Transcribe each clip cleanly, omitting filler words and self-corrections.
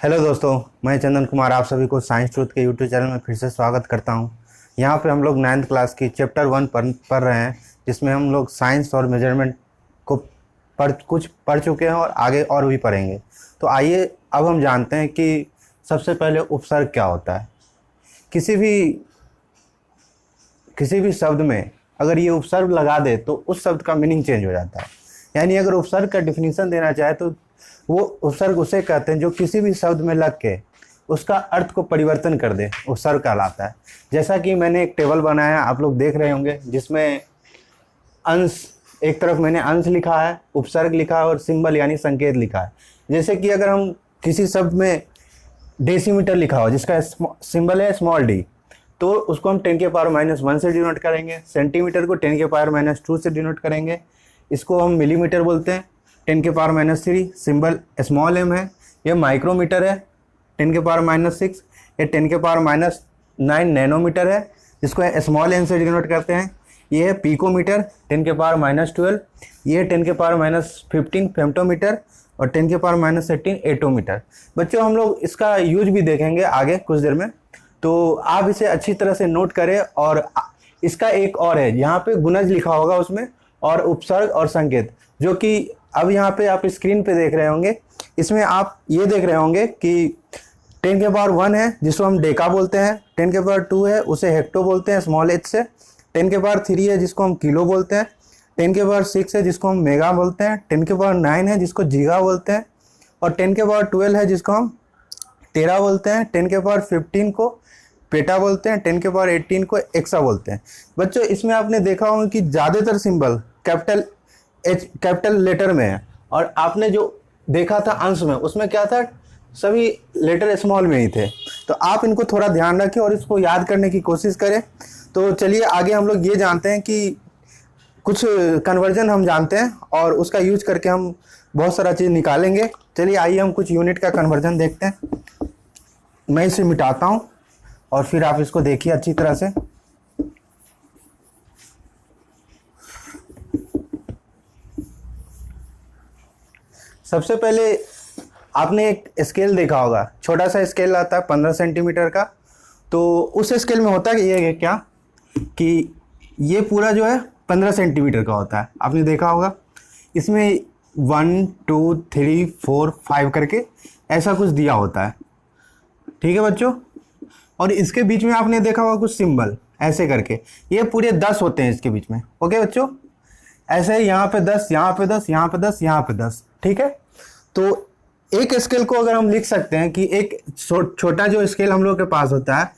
Hello दोस्तों, मैं चंदन कुमार आप सभी को साइंस ट्रूथ के यूट्यूब चैनल में फिर से स्वागत करता हूं। यहां पे हम लोग 9th क्लास की चैप्टर 1 पढ़ रहे हैं, जिसमें हम लोग साइंस और मेजरमेंट को कुछ पढ़ चुके हैं और आगे और भी पढ़ेंगे। तो आइए अब हम जानते हैं कि सबसे पहले उपसर्ग क्या होता है। किसी भी शब्द में अगर ये उपसर्ग लगा दे तो उस शब्द का मीनिंग चेंज हो जाता है। यानी अगर उपसर्ग का डिफिनीशन देना चाहे तो वो उपसर्ग उसे कहते हैं जो किसी भी शब्द में लग के उसका अर्थ को परिवर्तन कर दे, उपसर्ग कहलाता है। जैसा कि मैंने एक टेबल बनाया, आप लोग देख रहे होंगे, जिसमें अंश, एक तरफ मैंने अंश लिखा है, उपसर्ग लिखा है और सिंबल यानी संकेत लिखा है। जैसे कि अगर हम किसी शब्द में डेसीमीटर लिखा हो जिसका सिंबल है स्मॉल डी, तो उसको हम 10⁻⁻1 से डिनोट करेंगे। सेंटीमीटर को 10⁻⁻2 से डिनोट करेंगे। इसको हम मिलीमीटर बोलते हैं, 10⁻3 सिंबल स्मॉल एम है। ये माइक्रोमीटर है 10⁻6। ये 10⁻9 नैनोमीटर है, जिसको स्मॉल एम से डिनोट करते हैं। ये है पिकोमीटर 10⁻12। ये 10⁻15 फेम्टोमीटर और 10⁻18 एटोमीटर। बच्चों, हम लोग इसका यूज भी देखेंगे आगे कुछ देर में, तो आप इसे अच्छी तरह से नोट करें। और इसका एक और है, यहाँ पे गुणज लिखा होगा उसमें, और उपसर्ग और संकेत, जो कि अब यहाँ पे आप स्क्रीन पे देख रहे होंगे। इसमें आप ये देख रहे होंगे कि 10⁻1 है जिसको हम डेका बोलते हैं, 10⁻2 है उसे हेक्टो बोलते हैं स्मॉल एच से, 10⁻3 है जिसको हम किलो बोलते हैं, 10⁻6 है जिसको हम मेगा बोलते हैं, 10⁻9 है जिसको जीगा बोलते हैं, और 10⁻12 है जिसको हम टेरा बोलते हैं, 10⁻15 को पेटा बोलते हैं, 10⁻18 को एक्सा बोलते हैं। बच्चों, इसमें आपने देखा होगा कि ज़्यादातर सिंबल कैपिटल लेटर में है, और आपने जो देखा था अंश में, उसमें क्या था, सभी लेटर स्मॉल में ही थे। तो आप इनको थोड़ा ध्यान रखें और इसको याद करने की कोशिश करें। तो चलिए आगे हम लोग ये जानते हैं कि कुछ कन्वर्जन हम जानते हैं और उसका यूज करके हम बहुत सारा चीज़ निकालेंगे। चलिए आइए हम कुछ यूनिट का कन्वर्जन देखते हैं। मैं इसे मिटाता हूँ और फिर आप इसको देखिए अच्छी तरह से। सबसे पहले आपने एक स्केल देखा होगा, छोटा सा स्केल आता है 15 सेंटीमीटर का। तो उस स्केल में होता है ये क्या कि ये पूरा जो है 15 सेंटीमीटर का होता है, आपने देखा होगा। इसमें 1 2 3 4 5 करके ऐसा कुछ दिया होता है, ठीक है बच्चों। और इसके बीच में आपने देखा होगा कुछ सिंबल ऐसे करके, ये पूरे 10 होते हैं इसके बीच में। ओके बच्चों, ऐसे ही यहाँ पे 10, यहाँ पे 10, यहाँ पे 10, यहाँ पे 10, ठीक है। तो एक स्केल को अगर हम लिख सकते हैं कि एक छोटा जो स्केल हम लोग के पास होता है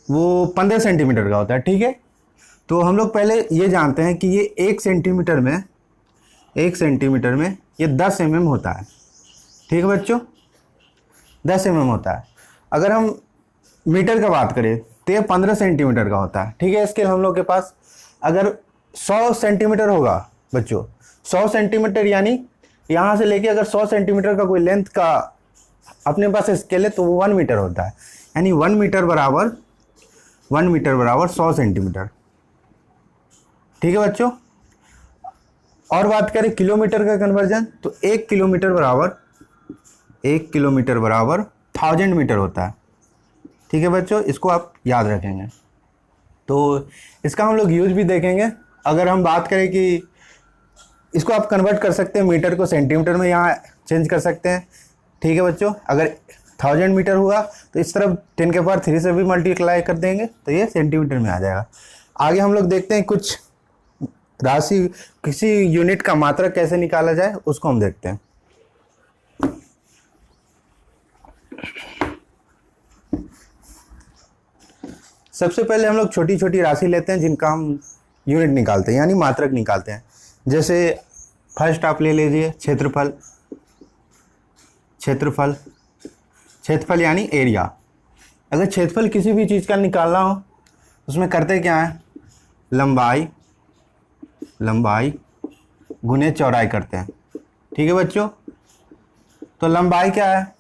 वो 15 सेंटीमीटर का होता है, ठीक है। तो हम लोग पहले ये जानते हैं कि ये 1 सेंटीमीटर में ये 10 mm होता है, ठीक है बच्चों, 10 mm होता है। अगर हम मीटर का बात करें तो ये 15 सेंटीमीटर का होता है, ठीक है। स्केल हम लोग के पास अगर 100 सेंटीमीटर होगा बच्चों, 100 सेंटीमीटर यानी यहाँ से लेके अगर 100 सेंटीमीटर का कोई लेंथ का अपने पास स्केल है तो वो 1 मीटर होता है। यानी 1 मीटर बराबर 100 सेंटीमीटर, ठीक है बच्चों। और बात करें किलोमीटर का कन्वर्जन, तो 1 किलोमीटर बराबर 1000 मीटर होता है, ठीक है बच्चों। इसको आप याद रखेंगे। तो इसका हम लोग यूज भी देखेंगे। अगर हम बात करें कि इसको आप कन्वर्ट कर सकते हैं मीटर को सेंटीमीटर में, यहाँ चेंज कर सकते हैं, ठीक है बच्चों। अगर 1000 मीटर हुआ तो इस तरफ 10⁻3 से भी मल्टीप्लाई कर देंगे तो ये सेंटीमीटर में आ जाएगा। आगे हम लोग देखते हैं कुछ राशि, किसी यूनिट का मात्रा कैसे निकाला जाए उसको हम देखते हैं। सबसे पहले हम लोग छोटी छोटी राशि लेते हैं जिनका हम यूनिट निकालते हैं, यानी मात्रक निकालते हैं। जैसे फर्स्ट आप ले लीजिए क्षेत्रफल यानी एरिया। अगर क्षेत्रफल किसी भी चीज़ का निकालना हो उसमें करते क्या है, लंबाई गुने चौड़ाई करते हैं, ठीक है बच्चों। तो लंबाई क्या है,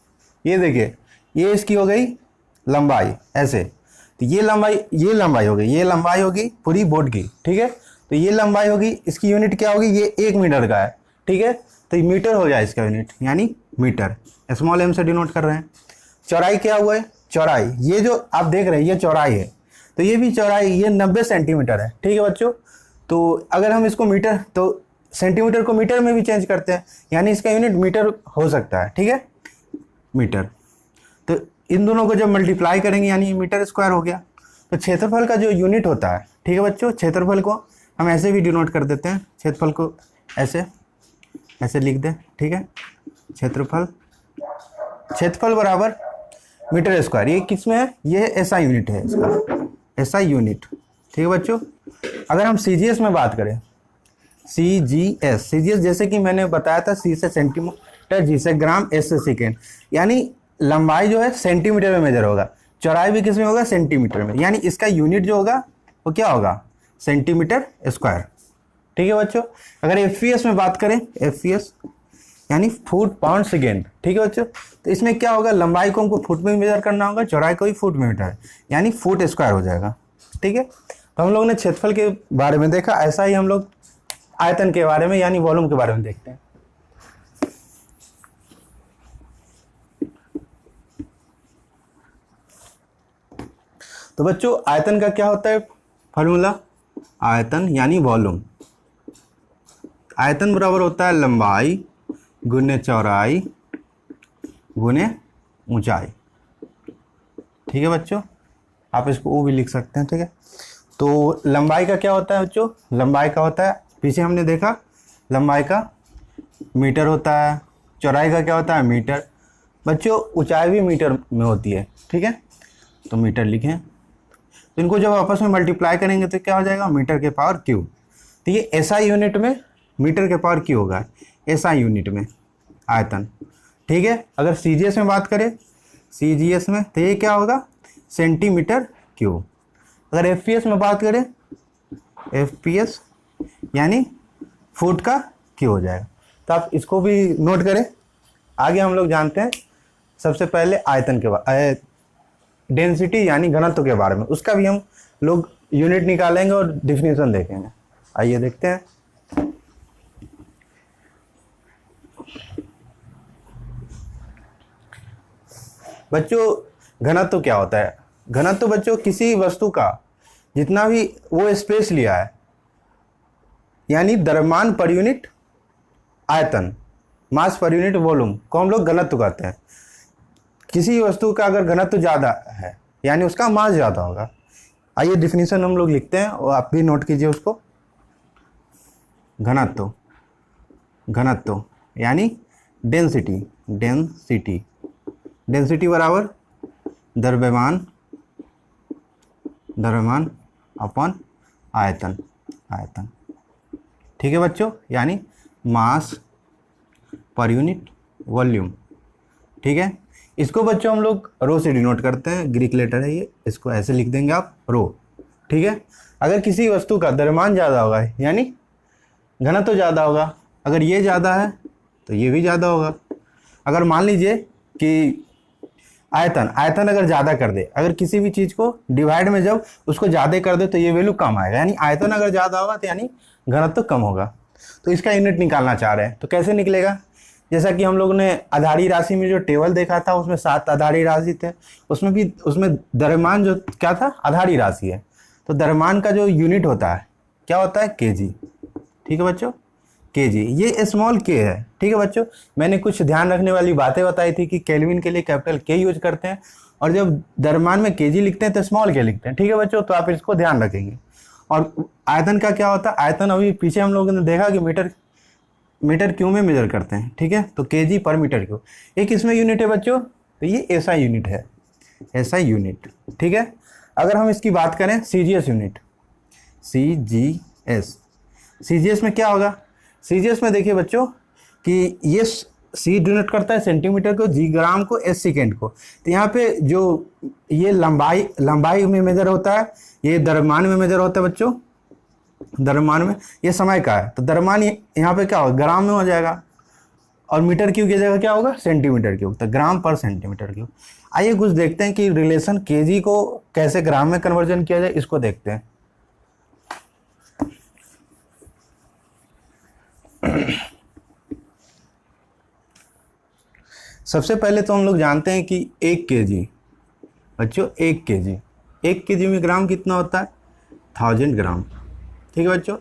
ये देखिए, ये इसकी हो गई लंबाई ऐसे, तो ये लंबाई होगी पूरी बोर्ड की, ठीक है। तो ये लंबाई होगी, इसकी यूनिट क्या होगी, ये 1 मीटर का है, ठीक है। तो मीटर हो जाए इसका यूनिट, यानी मीटर, स्मॉल m से डिनोट कर रहे हैं। चौड़ाई क्या हुआ है, चौड़ाई ये जो आप देख रहे हैं ये चौड़ाई है, तो ये भी चौड़ाई, ये 90 सेंटीमीटर है। ठीक है बच्चों, तो अगर हम इसको मीटर, तो सेंटीमीटर को मीटर में भी चेंज करते हैं, यानी इसका यूनिट मीटर हो सकता है। ठीक है, मीटर। तो इन दोनों को जब मल्टीप्लाई करेंगे यानी मीटर स्क्वायर हो गया। तो क्षेत्रफल का जो यूनिट होता है, ठीक है बच्चों, क्षेत्रफल को हम ऐसे भी डिनोट कर देते हैं, क्षेत्रफल को ऐसे ऐसे लिख दें। ठीक है, क्षेत्रफल, क्षेत्रफल बराबर मीटर स्क्वायर। ये किस में है, ये एसआई यूनिट है इसका, एसआई यूनिट। ठीक है बच्चों, अगर हम सीजीएस में बात करें, सीजीएस, सीजीएस जैसे कि मैंने बताया था, सी से सेंटीमीटर, जी से ग्राम, एस से सेकेंड, यानी लंबाई जो है सेंटीमीटर में मेजर होगा, चौड़ाई भी किस में होगा, सेंटीमीटर में, यानी इसका यूनिट जो होगा वो क्या होगा, सेंटीमीटर स्क्वायर। ठीक है बच्चों, अगर एफपीएस में बात करें, एफपीएस यानी फुट पाउंड सेकेंड। ठीक है बच्चों, तो इसमें क्या होगा, लंबाई को हमको फुट में मेजर करना होगा, चौड़ाई को भी फुट में मीटर, यानी फुट स्क्वायर हो जाएगा। ठीक है, तो हम लोग ने क्षेत्रफल के बारे में देखा, ऐसा ही हम लोग आयतन के बारे में यानी वॉल्यूम के बारे में देखते हैं। तो बच्चों आयतन का क्या होता है फॉर्मूला, आयतन यानी वॉल्यूम, आयतन बराबर होता है लंबाई गुने चौड़ाई गुने ऊंचाई। ठीक है बच्चों, आप इसको वो भी लिख सकते हैं। ठीक है, तो लंबाई का क्या होता है बच्चों, लंबाई का होता है, पीछे हमने देखा लंबाई का मीटर होता है, चौड़ाई का क्या होता है, मीटर। बच्चों ऊंचाई भी मीटर में होती है। ठीक है, तो मीटर लिखें, तो इनको जब आपस में मल्टीप्लाई करेंगे तो क्या हो जाएगा, मीटर के पावर क्यू। तो ये एसआई यूनिट में मीटर के पावर क्यू होगा, एसआई यूनिट में आयतन। ठीक है, अगर सीजीएस में बात करें, सीजीएस में तो ये क्या होगा, सेंटीमीटर क्यूब। अगर एफपीएस में बात करें, एफपीएस यानी फुट का क्यू हो जाएगा। तो आप इसको भी नोट करें। आगे हम लोग जानते हैं सबसे पहले आयतन के बारे, डेंसिटी यानी घनत्व के बारे में, उसका भी हम लोग यूनिट निकालेंगे और डिफिनीशन देखेंगे। आइए देखते हैं। बच्चों घनत्व क्या होता है, घनत्व बच्चों किसी वस्तु का जितना भी वो स्पेस लिया है, यानी द्रव्यमान पर यूनिट आयतन, मास पर यूनिट वॉल्यूम को हम लोग घनत्व कहते हैं। किसी वस्तु का अगर घनत्व ज़्यादा है यानी उसका मास ज़्यादा होगा। आइए डिफिनीशन हम लोग लिखते हैं और आप भी नोट कीजिए उसको। घनत्व, घनत्व यानी डेंसिटी, डेंसिटी, डेंसिटी बराबर द्रव्यमान, द्रव्यमान अपॉन आयतन, आयतन। ठीक है बच्चों, यानी मास पर यूनिट वॉल्यूम। ठीक है, इसको बच्चों हम लोग रो से डिनोट करते हैं, ग्रीक लेटर है ये, इसको ऐसे लिख देंगे आप रो। ठीक है, अगर किसी वस्तु का द्रव्यमान ज़्यादा होगा यानी घनत्व ज़्यादा होगा, अगर ये ज़्यादा है तो ये भी ज़्यादा होगा। अगर मान लीजिए कि आयतन, आयतन अगर ज़्यादा कर दे, अगर किसी भी चीज़ को डिवाइड में जब उसको ज़्यादा कर दे तो ये वैल्यू कम आएगा, यानी आयतन अगर ज़्यादा होगा तो यानी घनत्व कम होगा। तो इसका यूनिट निकालना चाह रहे हैं, तो कैसे निकलेगा, जैसा कि हम लोगों ने आधारी राशि में जो टेबल देखा था उसमें 7 आधारी राशि थे, उसमें भी उसमें द्रव्यमान जो क्या था, आधारी राशि है। तो द्रव्यमान का जो यूनिट होता है क्या होता है, केजी। ठीक है बच्चों, केजी, ये स्मॉल के है। ठीक है बच्चों, मैंने कुछ ध्यान रखने वाली बातें बताई थी कि केल्विन के लिए कैपिटल के यूज करते हैं और जब द्रव्यमान में केजी लिखते हैं तो स्मॉल के लिखते हैं। ठीक है बच्चों, तो आप इसको ध्यान रखेंगे। और आयतन का क्या होता है, आयतन अभी पीछे हम लोगों ने देखा कि मीटर क्यू में मेजर करते हैं। ठीक है, तो केजी पर मीटर क्यू एक इसमें यूनिट है बच्चों, तो ये एसआई यूनिट है, एसआई यूनिट। ठीक है, अगर हम इसकी बात करें सीजीएस यूनिट, सीजीएस, सीजीएस में क्या होगा, सीजीएस में देखिए बच्चों कि ये सी डिनोट करता है सेंटीमीटर को, जी ग्राम को, एस सेकेंड को। तो यहाँ पे जो ये लंबाई में मेजर होता है, ये द्रव्यमान में मेजर होता है बच्चों, द्रव्यमान में, ये समय का है। तो द्रव्यमान यहाँ पे क्या होगा, ग्राम में हो जाएगा, और मीटर क्यूब की जगह क्या होगा, सेंटीमीटर क्यूब, तो ग्राम पर सेंटीमीटर क्यूब। आइए कुछ देखते हैं कि रिलेशन केजी को कैसे ग्राम में कन्वर्जन किया जाए, इसको देखते हैं। सबसे पहले तो हम लोग जानते हैं कि 1 kg, बच्चों 1 kg, 1 kg में ग्राम कितना होता है? 1000 ग्राम। ठीक है बच्चों,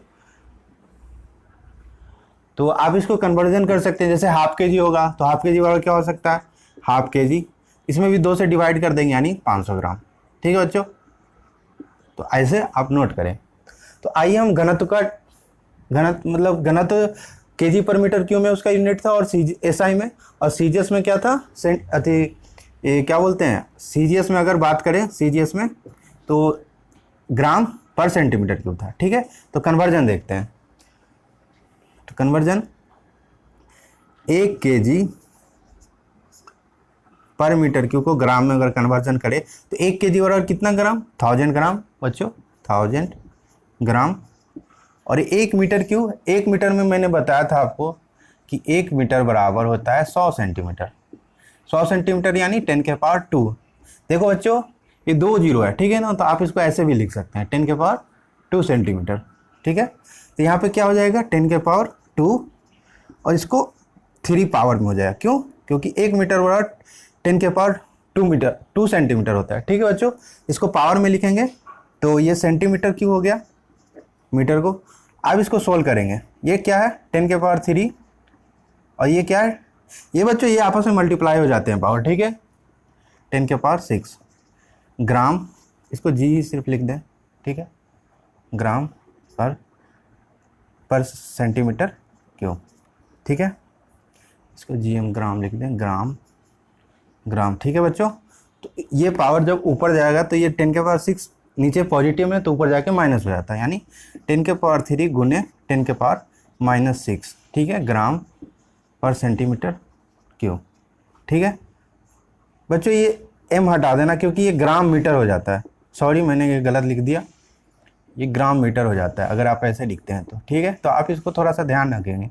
तो आप इसको कन्वर्जन कर सकते हैं, जैसे हाफ के जी होगा तो हाफ के जी बराबर क्या हो सकता है? हाफ के जी, इसमें भी 2 से डिवाइड कर देंगे यानी 500 ग्राम। ठीक है बच्चों, तो ऐसे आप नोट करें। तो आइए हम घनत्व का घनत्व केजी पर मीटर क्यूब में उसका यूनिट था, और एसआई में और सीजीएस में क्या था? ये क्या बोलते हैं, सीजीएस में अगर बात करें, सीजीएस में तो ग्राम पर सेंटीमीटर क्यूब था। ठीक है, तो कन्वर्जन देखते हैं। तो कन्वर्जन 1 kg पर मीटर क्यूब को ग्राम में अगर कन्वर्जन करें तो 1 kg बराबर कितना ग्राम? 1000 ग्राम बच्चों, 1000 ग्राम। और 1 मीटर क्यूब, 1 मीटर में मैंने बताया था आपको कि 1 मीटर बराबर होता है 100 सेंटीमीटर। 100 सेंटीमीटर यानी 10⁻²। देखो बच्चों ये 2 जीरो है, ठीक है ना, तो आप इसको ऐसे भी लिख सकते हैं 10⁻² सेंटीमीटर। ठीक है, तो यहाँ पे क्या हो जाएगा? 10⁻², और इसको 3 पावर में हो जाएगा। क्यों? क्योंकि 1 मीटर बराबर 10⁻² सेंटीमीटर होता है। ठीक है बच्चों, इसको पावर में लिखेंगे तो ये सेंटीमीटर क्यों हो गया मीटर को। अब इसको सोल्व करेंगे, ये क्या है? 10⁻³ और ये क्या है? ये बच्चों ये आपस में मल्टीप्लाई हो जाते हैं पावर। ठीक है, 10⁻6 ग्राम, इसको जी सिर्फ लिख दें। ठीक है, ग्राम पर सेंटीमीटर क्यूब। ठीक है, इसको जी हम ग्राम लिख दें, ग्राम। ठीक है बच्चों, तो ये पावर जब ऊपर जाएगा तो ये 10⁻6 नीचे पॉजिटिव में तो ऊपर जाके माइनस हो जाता है, यानी 10⁻³ गुने 10⁻⁻6। ठीक है, ग्राम पर सेंटीमीटर क्यूब। ठीक है बच्चों, ये एम हटा देना क्योंकि ये ग्राम मीटर हो जाता है। सॉरी मैंने ये गलत लिख दिया, ये ग्राम मीटर हो जाता है अगर आप ऐसे लिखते हैं तो। ठीक है, तो आप इसको थोड़ा सा ध्यान रखेंगे,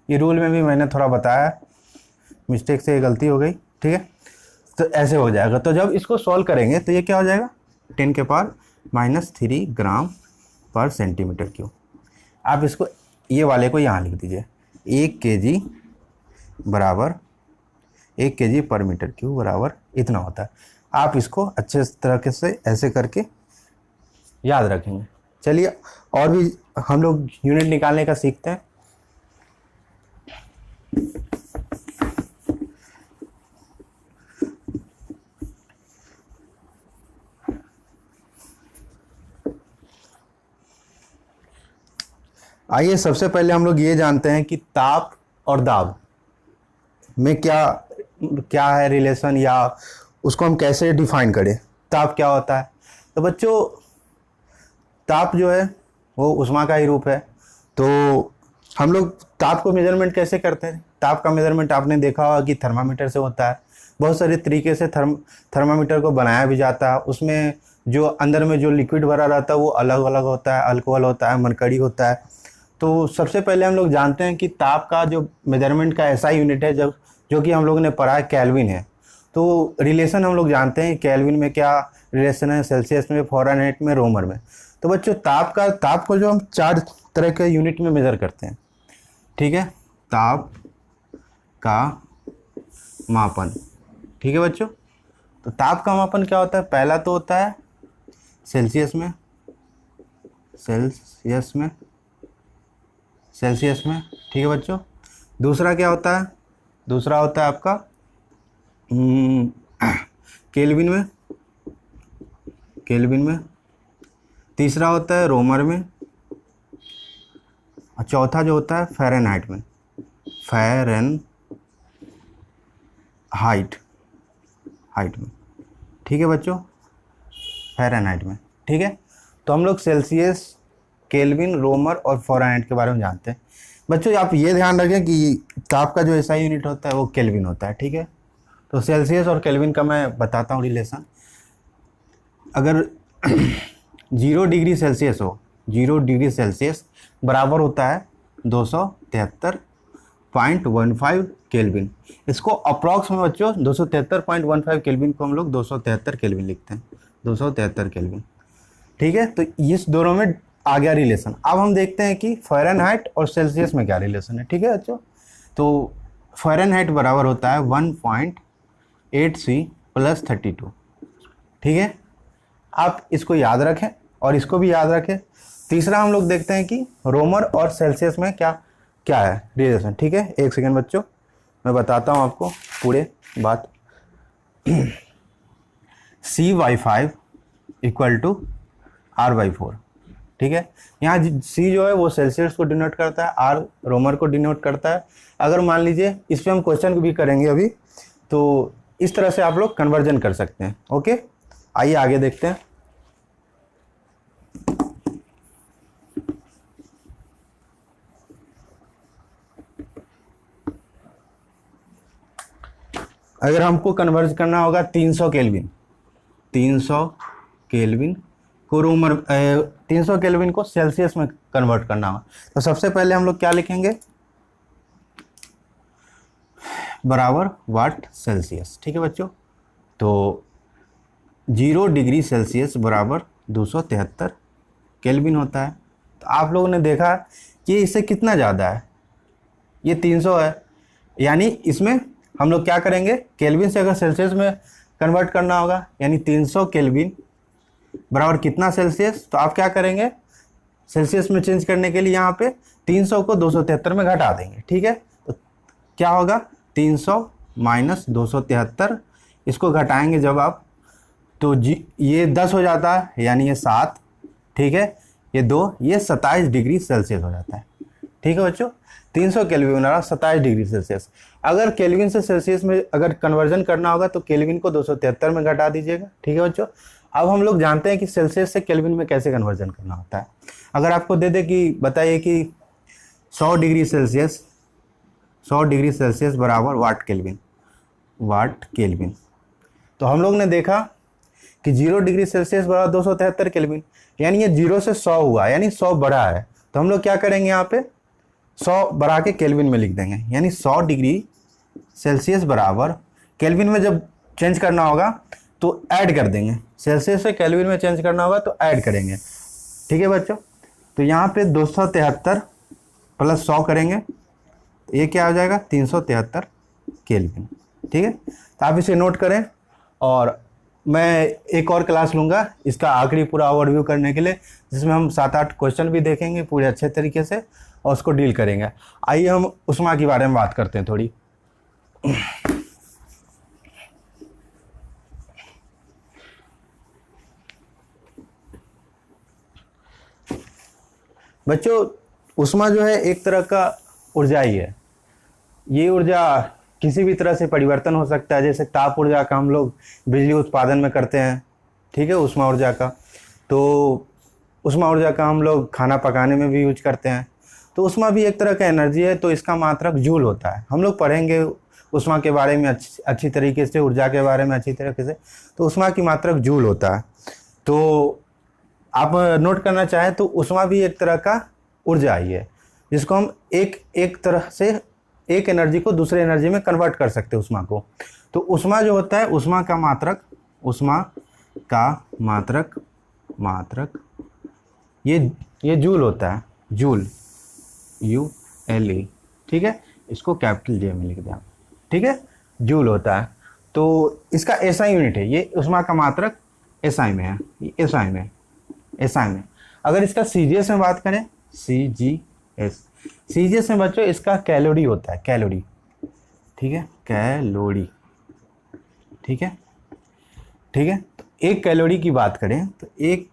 ये रूल में भी मैंने थोड़ा बताया, मिस्टेक से ये गलती हो गई। ठीक है, तो ऐसे हो जाएगा। तो जब इसको सॉल्व करेंगे तो ये क्या हो जाएगा? 10⁻³ ग्राम पर सेंटीमीटर क्यूब। आप इसको ये वाले को यहाँ लिख दीजिए, 1 kg बराबर 1 kg पर मीटर क्यूब बराबर इतना होता है। आप इसको अच्छे तरीके से ऐसे करके याद रखेंगे। चलिए और भी हम लोग यूनिट निकालने का सीखते हैं। आइए सबसे पहले हम लोग ये जानते हैं कि ताप और दाब में क्या है रिलेशन, या उसको हम कैसे डिफाइन करें। ताप क्या होता है? तो बच्चों ताप जो है वो ऊष्मा का ही रूप है। तो हम लोग ताप को मेजरमेंट कैसे करते हैं? ताप का मेजरमेंट आपने देखा होगा कि थर्मामीटर से होता है। बहुत सारे तरीके से थर्मामीटर को बनाया भी जाता है। उसमें जो अंदर में जो लिक्विड भरा रहता है वो अलग अलग होता है, अल्कोहल होता है, मरकरी होता है। तो सबसे पहले हम लोग जानते हैं कि ताप का जो मेजरमेंट का ऐसा यूनिट है जो कि हम लोगों ने पढ़ा है केल्विन है। तो रिलेशन हम लोग जानते हैं केल्विन में क्या रिलेशन है, सेल्सियस में, फ़ारेनहाइट में, रोमर में। तो बच्चों ताप को जो हम 4 तरह के यूनिट में मेज़र करते हैं। ठीक है, ताप का मापन। ठीक है बच्चों, तो ताप का मापन क्या होता है? पहला तो होता है सेल्सियस में। ठीक है बच्चों, दूसरा क्या होता है? दूसरा होता है आपका केल्विन में। तीसरा होता है रोमर में, और चौथा जो होता है फ़ारेनहाइट में। हाइट में। ठीक है बच्चों, फ़ारेनहाइट में। ठीक है, तो हम लोग सेल्सियस, केल्विन, रोमर और फ़ारेनहाइट के बारे में जानते हैं। बच्चों आप ये ध्यान रखें कि ताप का जो एसआई यूनिट होता है वो केल्विन होता है। ठीक है, तो सेल्सियस और केल्विन का मैं बताता हूँ रिलेशन। अगर 0 डिग्री सेल्सियस हो, 0 डिग्री सेल्सियस बराबर होता है 273.15 केल्विन। इसको अप्रॉक्स में बच्चों 273.15 केल्विन को हम लोग 273 केल्विन लिखते हैं, 273 केल्विन। ठीक है, तो इस दोनों में आ गया रिलेशन। अब हम देखते हैं कि फ़ारेनहाइट और सेल्सियस में क्या रिलेशन है। ठीक है बच्चों, तो फ़ारेनहाइट बराबर होता है 8C प्लस 32। ठीक है, आप इसको याद रखें और इसको भी याद रखें। तीसरा हम लोग देखते हैं कि रोमर और सेल्सियस में क्या क्या है रिलेशन। ठीक है, एक सेकेंड बच्चों, मैं बताता हूँ आपको पूरे बात। C/5 equal to R/4। ठीक है, यहाँ C जो है वो सेल्सियस को डिनोट करता है, R रोमर को डिनोट करता है। अगर मान लीजिए इस पर हम क्वेश्चन भी करेंगे अभी, तो इस तरह से आप लोग कन्वर्जन कर सकते हैं। ओके, आइए आगे देखते हैं। अगर हमको कन्वर्ज करना होगा 300 केल्विन, 300 केल्विन को रोमर 300 केल्विन को सेल्सियस में कन्वर्ट करना होगा, तो सबसे पहले हम लोग क्या लिखेंगे, बराबर वाट सेल्सियस। ठीक है बच्चों, तो 0 डिग्री सेल्सियस बराबर 273 केल्विन होता है। तो आप लोगों ने देखा कि इससे कितना ज़्यादा है, ये 300 है, यानी इसमें हम लोग क्या करेंगे, केल्विन से अगर सेल्सियस में कन्वर्ट करना होगा, यानी 300 केल्विन बराबर कितना सेल्सियस, तो आप क्या करेंगे, सेल्सियस में चेंज करने के लिए यहाँ पे 300 को 273 में घटा देंगे। ठीक है, तो क्या होगा, 300 माइनस 273, इसको घटाएंगे जब आप, तो ये 10 हो जाता है, यानी ये 7, ठीक है, ये 2, ये 27 डिग्री सेल्सियस हो जाता है। ठीक है बच्चों, 300 केल्विन बराबर 27 डिग्री सेल्सियस। अगर केल्विन से सेल्सियस में अगर कन्वर्जन करना होगा तो केल्विन को 273 में घटा दीजिएगा। ठीक है बच्चों, अब हम लोग जानते हैं कि सेल्सियस से केल्विन में कैसे कन्वर्जन करना होता है। अगर आपको दे दे कि बताइए कि 100 डिग्री सेल्सियस, 100 डिग्री सेल्सियस बराबर वाट केल्विन, वाट केल्विन, तो हम लोग ने देखा कि 0 डिग्री सेल्सियस बराबर 273 केल्विन, यानी ये 0 से 100 हुआ, यानी 100 बढ़ा है। तो हम लोग क्या करेंगे, यहाँ पे 100 बढ़ा के केल्विन में लिख देंगे, यानी 100 डिग्री सेल्सियस बराबर, केल्विन में जब चेंज करना होगा तो ऐड कर देंगे, सेल्सियस से केल्विन में चेंज करना होगा तो ऐड करेंगे। ठीक है बच्चों, तो यहाँ पे 273 प्लस 100 करेंगे, तो ये क्या हो जाएगा, 373 केल्विन। ठीक है, तो आप इसे नोट करें, और मैं एक और क्लास लूँगा इसका आखिरी पूरा ओवरव्यू करने के लिए, जिसमें हम 7-8 क्वेश्चन भी देखेंगे पूरे अच्छे तरीके से और उसको डील करेंगे। आइए हम उष्मा के बारे में बात करते हैं थोड़ी। बच्चों, उष्मा जो है एक तरह का ऊर्जा ही है। ये ऊर्जा किसी भी तरह से परिवर्तन हो सकता है, जैसे ताप ऊर्जा का हम लोग बिजली उत्पादन में करते हैं। ठीक है, उष्मा ऊर्जा का, तो उष्मा ऊर्जा का हम लोग खाना पकाने में भी यूज करते हैं। तो उष्मा भी एक तरह का एनर्जी है, तो इसका मात्रक जूल होता है। हम लोग पढ़ेंगे उष्मा के बारे में अच्छी तरीके से, ऊर्जा के बारे में अच्छी तरीके से। तो उष्मा की मात्रक जूल होता है। तो आप नोट करना चाहें तो उष्मा भी एक तरह का ऊर्जा ही है, जिसको हम एक तरह से एक एनर्जी को दूसरे एनर्जी में कन्वर्ट कर सकते हैं उष्मा को। तो उष्मा जो होता है, उष्मा का मात्रक, उष्मा का मात्रक ये जूल होता है, जूल, ULE। ठीक है, इसको कैपिटल J में लिख दें आप। ठीक है, जूल होता है। तो इसका SI यूनिट है, ये उष्मा का मात्रक SI में है, ये SI में। अगर इसका CGS में बात करें, CGS में बच्चों इसका कैलोरी होता है, कैलोरी। ठीक है, कैलोरी। ठीक है, तो एक कैलोरी की बात करें तो एक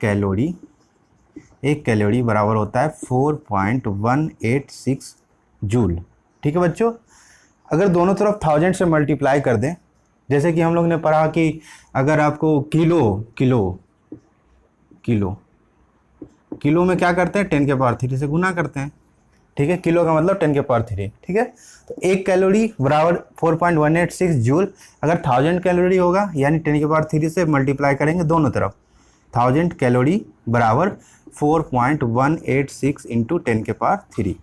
कैलोरी बराबर होता है 4.186 जूल। ठीक है बच्चों, अगर दोनों तरफ 1000 से मल्टीप्लाई कर दें, जैसे कि हम लोग ने पढ़ा कि अगर आपको किलो में क्या करते हैं, 10 के पावर 3 से गुना करते हैं। ठीक है, किलो का मतलब 10 के पावर 3। ठीक है, तो एक कैलोरी बराबर 4.186 जूल। अगर 1000 कैलोरी होगा, यानी 10 के पावर 3 से मल्टीप्लाई करेंगे दोनों तरफ, 1000 कैलोरी बराबर 4.186 इंटू 10 के पावर 3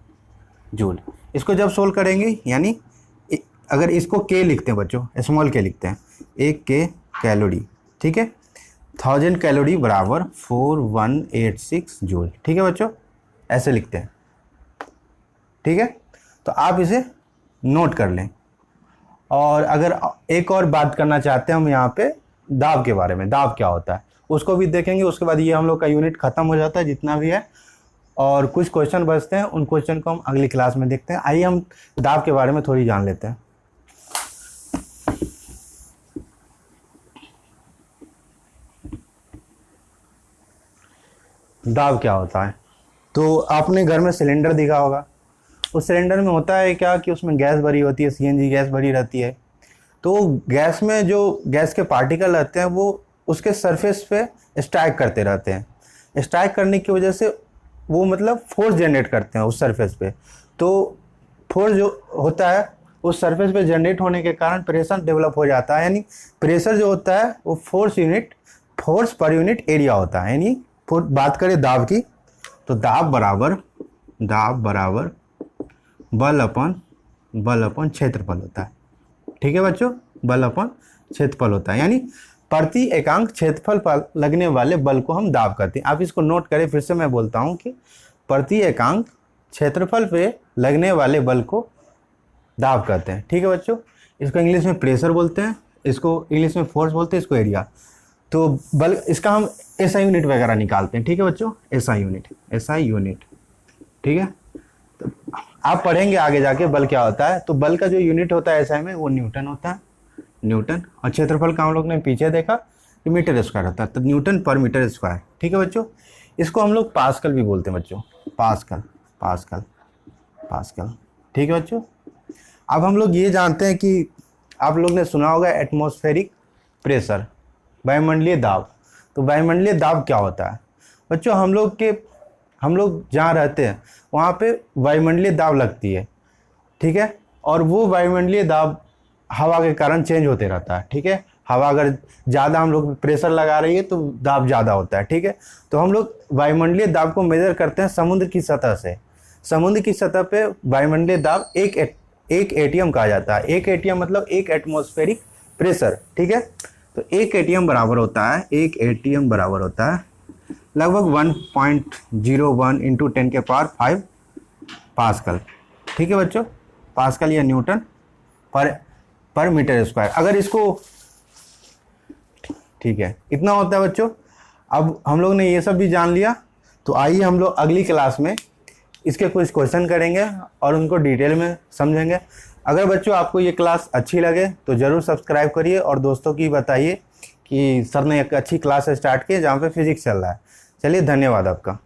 जूल। इसको जब सोल्व करेंगे, यानी अगर इसको के लिखते हैं बच्चों, स्मॉल के लिखते हैं, एक के कैलोरी। ठीक है, 1000 कैलोरी बराबर 4186 जूल। ठीक है बच्चों, ऐसे लिखते हैं। ठीक है, तो आप इसे नोट कर लें। और अगर एक और बात करना चाहते हैं हम यहाँ पे दाब के बारे में, दाब क्या होता है उसको भी देखेंगे। उसके बाद ये हम लोग का यूनिट खत्म हो जाता है जितना भी है, और कुछ क्वेश्चन बचते हैं, उन क्वेश्चन को हम अगली क्लास में देखते हैं। आइए हम दाब के बारे में थोड़ी जान लेते हैं। दाब क्या होता है, तो आपने घर में सिलेंडर देखा होगा। उस सिलेंडर में होता है क्या कि उसमें गैस भरी होती है, सीएनजी गैस भरी रहती है। तो गैस में जो गैस के पार्टिकल रहते हैं वो उसके सरफेस पे स्ट्राइक करते रहते हैं। स्ट्राइक करने की वजह से वो मतलब फोर्स जनरेट करते हैं उस सरफेस पे। तो फोर्स जो होता है उस सरफेस पे जनरेट होने के कारण प्रेशर डेवलप हो जाता है। यानी प्रेशर जो होता है वो फोर्स पर यूनिट एरिया होता है। यानी बात करें दाब की, तो दाब बराबर बल अपन क्षेत्रफल होता है। ठीक है बच्चों, बल अपन क्षेत्रफल होता है। यानी प्रति एकांक क्षेत्रफल पर लगने वाले बल को हम दाब करते हैं। आप इसको नोट करें, फिर से मैं बोलता हूं कि प्रति एकांक क्षेत्रफल पे लगने वाले बल को दाब करते हैं। ठीक है बच्चों, इसको इंग्लिश में प्रेशर बोलते हैं, इसको इंग्लिश में फोर्स बोलते हैं, इसको एरिया। तो बल इसका हम एसआई यूनिट वगैरह निकालते हैं। ठीक है बच्चों, एसआई यूनिट। ठीक है, तो आप पढ़ेंगे आगे जाके बल क्या होता है। तो बल का जो यूनिट होता है एसआई में वो न्यूटन होता है, न्यूटन। और क्षेत्रफल का हम लोग ने पीछे देखा कि मीटर स्क्वायर होता है, तो न्यूटन पर मीटर स्क्वायर। ठीक है बच्चों, इसको हम लोग पास्कल भी बोलते हैं बच्चों, पास्कल। ठीक है बच्चों, अब हम लोग ये जानते हैं कि आप लोग ने सुना होगा एटमॉस्फेरिक प्रेशर, वायुमंडलीय दाब। तो वायुमंडलीय दाब क्या होता है बच्चों, हम लोग जहाँ रहते हैं वहाँ पे वायुमंडलीय दाब लगती है। ठीक है, और वो वायुमंडलीय दाब हवा के कारण चेंज होते रहता है। ठीक है, हवा अगर ज़्यादा हम लोग प्रेशर लगा रही है तो दाब ज़्यादा होता है। ठीक है, तो हम लोग वायुमंडलीय दाब को मेजर करते हैं समुद्र की सतह से। समुद्र की सतह पे वायुमंडलीय दाब एक एटीएम कहा जाता है। एक एटीएम मतलब एक एटमॉस्फेरिक प्रेशर। ठीक है, तो एक एटीएम बराबर होता है लगभग 1.01 इंटू 10 के पावर 5 पास्कल। ठीक है बच्चों, पास्कल या न्यूटन पर मीटर स्क्वायर। अगर इसको, ठीक है, इतना होता है बच्चों। अब हम लोग ने ये सब भी जान लिया, तो आइए हम लोग अगली क्लास में इसके कुछ क्वेश्चन करेंगे और उनको डिटेल में समझेंगे। अगर बच्चों आपको ये क्लास अच्छी लगे तो ज़रूर सब्सक्राइब करिए और दोस्तों की बताइए कि सर ने एक अच्छी क्लास स्टार्ट की जहाँ पे फिजिक्स चल रहा है। चलिए, धन्यवाद आपका।